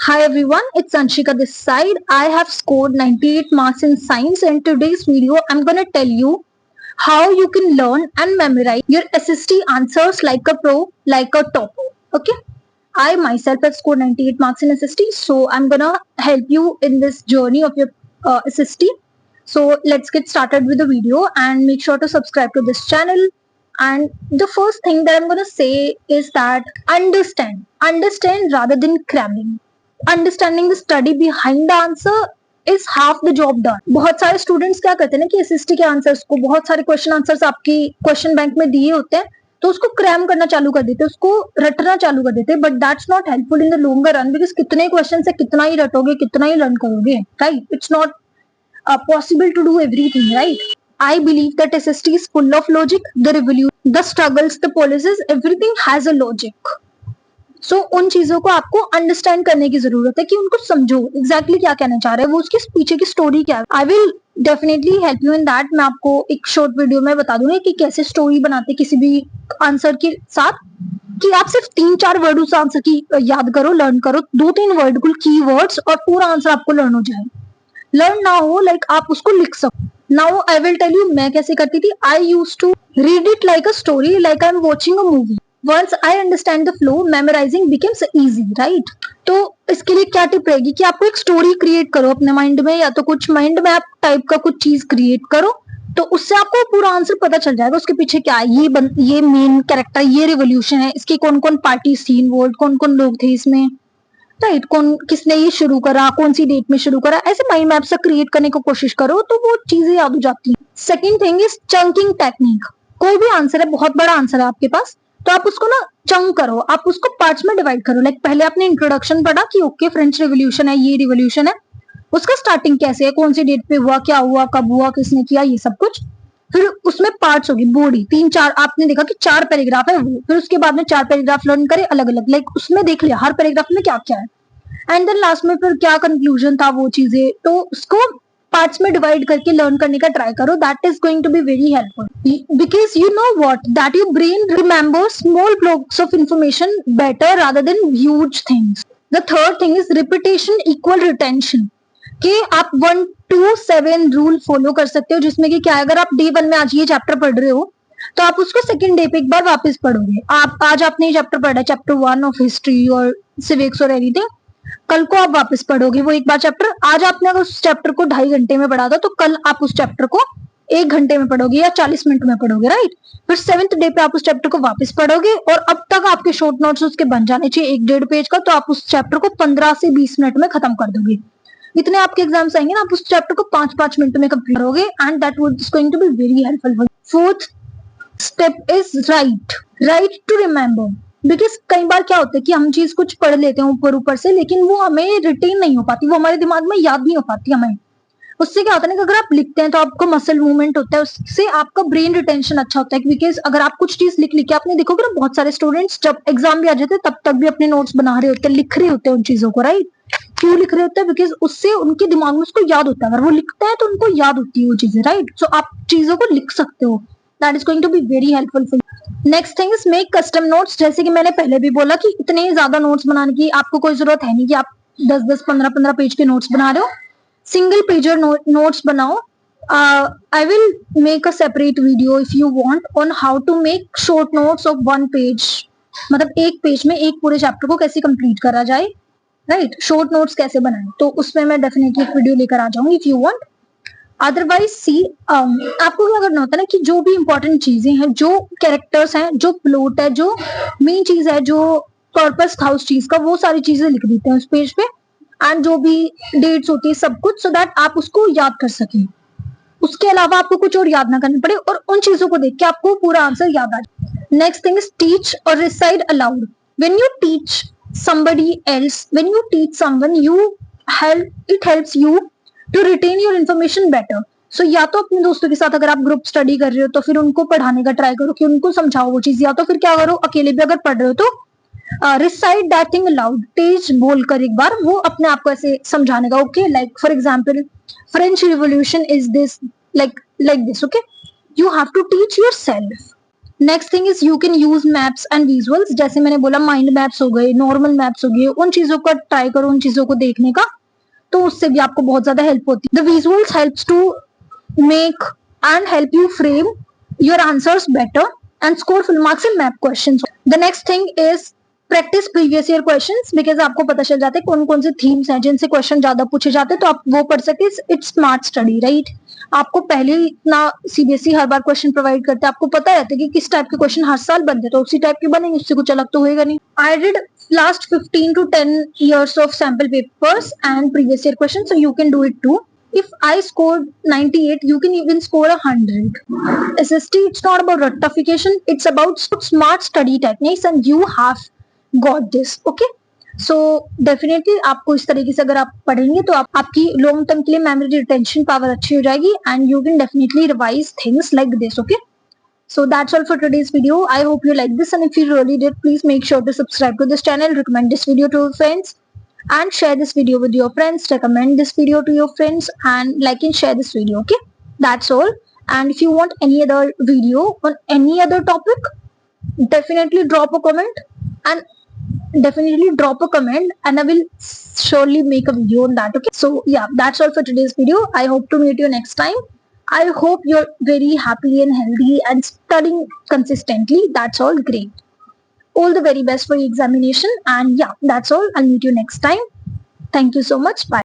Hi everyone, it's Anshika this side. I have scored 98 marks in science, and today's video I'm gonna tell you how you can learn and memorize your SST answers like a pro, like a topper. Okay? I myself have scored 98 marks in SST, so I'm gonna help you in this journey of your SST. So let's get started with the video and make sure to subscribe to this channel. And the first thing that I'm gonna say is that understand rather than cramming. Understanding the study behind the answer is half the job done. बहुत सारे students क्या करते हैं ना कि SST के answers को, बहुत सारे क्वेश्चन आंसर्स आपकी क्वेश्चन बैंक में दिए होते हैं, तो उसको क्रैम करना चालू कर देते हैं, उसको रटना चालू कर देते हैं. But that's not helpful in the longer run, because कितने क्वेश्चन से कितना ही रटोगे, कितना ही लर्न करोगे, right? It's not possible to do everything, right? I believe that SST is full of logic. The revolution, the struggles, the policies, everything has a logic. So उन चीजों को आपको understand करने की जरूरत है कि उनको समझो exactly क्या कहना चाह रहे हैं वो, उसके पीछे की स्टोरी क्या है. I will definitely help you in that. मैं आपको एक शॉर्ट वीडियो में बता दूंगी कि कैसे स्टोरी बनाते किसी भी आंसर के साथ, कि आप सिर्फ 3-4 वर्ड उस आंसर की याद करो, लर्न करो, 2-3 वर्ड कुल की वर्ड्स, और पूरा आंसर आपको लर्न हो जाए. लर्न ना हो लाइक आप उसको लिख सको. Now I will tell you मैं कैसे करती थी. I use to read it like a story, like I am watching a movie. Once I understand the flow, memorizing becomes easy, right? तो इसके लिए क्या टिप रहेगी कि आपको एक स्टोरी क्रिएट करो अपने माइंड में, या तो कुछ माइंड में आप टाइप का कुछ चीज क्रिएट करो, तो उससे आपको पूरा आंसर पता चल जाएगा उसके पीछे क्या है. ये मेन कैरेक्टर, ये रिवोल्यूशन है, इसकी कौन कौन पार्टी थी इन्वॉल्व, कौन कौन लोग थे इसमें, राइट? कौन किसने ये शुरू करा, कौन सी डेट में शुरू करा, ऐसे माइंड मैप से क्रिएट करने की कोशिश करो तो वो चीजें याद हो जाती हैं. Second thing is chunking technique. कोई भी आंसर है, बहुत बड़ा आंसर है आपके पास, तो आप उसको ना चंक करो, आप उसको पार्ट्स में डिवाइड करो. लाइक पहले आपने इंट्रोडक्शन पढ़ा कि ओके फ्रेंच रिवोल्यूशन है, ये रिवोल्यूशन है, उसका स्टार्टिंग कैसे है, कौन सी डेट पे हुआ, क्या हुआ, कब हुआ, किसने किया, ये सब कुछ. फिर उसमें पार्ट्स होगी, बॉडी 3-4, आपने देखा कि 4 पैराग्राफ है वो, फिर उसके बाद में 4 पैराग्राफ लर्न करे अलग अलग, लाइक उसमें देख लिया हर पैराग्राफ में क्या क्या है, एंड देन लास्ट में फिर क्या कंक्लूजन था, वो चीजें, तो उसको पार्ट्स में डिवाइड करके लर्न करने का ट्राई करो. That is going to be very helpful, because you know what, that your brain remembers small blocks of information better rather than huge things. The third thing is repetition equal retention. कि आप 1 to 7 rule follow कर सकते हो, जिसमें कि क्या है, अगर आप डे 1 में आज ये चैप्टर पढ़ रहे हो तो आप उसको सेकंड डे पे एक बार वापस पढ़ोगे. आप आज आपने ये चैप्टर पढ़ा है, चैप्टर 1 ऑफ हिस्ट्री और सिविक्स और एनीथिंग, कल को आप वापस पढ़ोगे वो एक बार चैप्टर. आज आपने अगर उस चैप्टर को 2.5 घंटे में पढ़ा था, तो कल आप उस चैप्टर को 1 घंटे में पढ़ोगे या 40 मिनट में पढ़ोगे, राइट? फिर 7th डे पे आप उस चैप्टर को वापस पढ़ोगे, और अब तक आपके शॉर्ट नोट्स उसके बन जाने चाहिए 1-1.5 पेज का, तो आप उस चैप्टर को 15 से 20 मिनट में खत्म कर दोगे. इतने आपके एग्जाम्स आएंगे ना, आप उस चैप्टर को 5-5 मिनट में कंप्लीट करोगे, and that is going to be very helpful. Fourth step is write to remember. Because कई बार क्या होता है कि हम चीज कुछ पढ़ लेते हैं ऊपर ऊपर से, लेकिन वो हमें रिटेन नहीं हो पाती, वो हमारे दिमाग में याद नहीं हो पाती हमें. उससे क्या होता है ना कि अगर आप लिखते हैं तो आपको मसल मूवमेंट होता है, उससे आपका ब्रेन रिटेंशन अच्छा होता है. बिकॉज अगर आप कुछ चीज लिख के, आपने देखोगे ना बहुत सारे स्टूडेंट्स जब एग्जाम भी आ जाते हैं तब तक भी अपने नोट्स बना रहे होते हैं, लिख रहे होते हैं उन चीजों को, राइट? क्यों लिख रहे होते हैं? बिकॉज उससे उनके दिमाग में उसको याद होता है. अगर वो लिखता है तो उनको याद होती है वो चीजें, राइट? सो आप चीजों को लिख सकते हो. That is going to be very helpful for you. Next thing is make custom notes. जैसे कि मैंने पहले भी बोला कि इतने ज्यादा नोट्स बनाने की आपको कोई जरूरत है नहीं कि आप 10-10, 15-15 पेज के नोट्स बना रहे हो. सिंगल पेजर नोट्स बनाओ. I will make a separate video if you want on how to make short notes of 1 page. मतलब एक पेज में एक पूरे चैप्टर को कैसे कंप्लीट करा जाए, राइट? शॉर्ट नोट्स कैसे बनाएं, तो उसमें मैं डेफिनेटली एक वीडियो लेकर आ जाऊंगी इफ यू वांट. अदरवाइज सी, आपको क्या करना होता है ना कि जो भी इंपॉर्टेंट चीजें हैं, जो कैरेक्टर्स हैं, जो प्लॉट है, जो मेन चीज है, जो पर्पस था उस चीज का, वो सारी चीजें लिख देते हैं उस पेज पे, एंड जो भी डेट्स होती है सब कुछ, सो दैट आप उसको याद कर सकें. उसके अलावा आपको कुछ और याद ना करना पड़े, और उन चीजों को देख के आपको पूरा आंसर याद आ जाए. नेक्स्ट थिंग इज टीच और recite aloud. When you teach somebody else, when you teach someone, it helps you to retain your information better. So या तो अपने दोस्तों के साथ अगर आप ग्रुप स्टडी कर रहे हो तो फिर उनको पढ़ाने का ट्राई करो, कि उनको समझाओ वो चीज, या तो फिर क्या करो अकेले भी अगर पढ़ रहे हो तो रिसाइट दैट थिंग अलाउड. तेज बोलकर एक बार वो अपने आप को ऐसे समझाने का. Okay, like for example, French revolution is this, like this. Okay, you have to teach yourself. Next thing is you can use maps and visuals, जैसे मैंने बोला माइंड मैप्स हो गए, नॉर्मल मैप्स हो गए, उन चीजों का ट्राई करो, उन चीजों को देखने का, तो उससे भी आपको बहुत ज्यादा हेल्प होती है. The visuals helps to make and help you frame your answers better and score full marks in map questions. The next thing is practice previous year questions, because आपको पता चल जाता है कौन कौन से themes हैं जिनसे क्वेश्चन ज्यादा पूछे जाते हैं, तो आप वो पढ़ सकते हैं. It's smart study, right. आपको पहले ही इतना सीबीएसई हर बार क्वेश्चन प्रोवाइड करता है, आपको पता रहता है कि किस टाइप के क्वेश्चन हर साल बनते हैं, तो उसी टाइप के बनेंगे, उससे कुछ अलग तो होएगा नहीं. I did last 15 to 10 years of sample papers and previous year questions, so you can do it too. If I scored 98, you can even score 100. SST, it's not about rectification, it's about smart study techniques and you have got this. Okay, so definitely आपको इस तरीके से अगर आप पढ़ेंगे तो आपकी long term के लिए मेमोरी रिटेंशन पावर अच्छी हो जाएगी and you can definitely revise things like this. Okay, so that's all for today's video. I hope you like this, and if you really did, please make sure to subscribe to this channel, recommend this video to your friends, and share this video with your friends. Recommend this video to your friends and like and share this video. Okay, that's all. And if you want any other video on any other topic, definitely drop a comment and I will surely make a video on that. Okay, so yeah, that's all for today's video. I hope to meet you next time. I hope you're very happy and healthy and studying consistently. That's all great. All the very best for your examination, and yeah, that's all. I'll meet you next time. Thank you so much. Bye.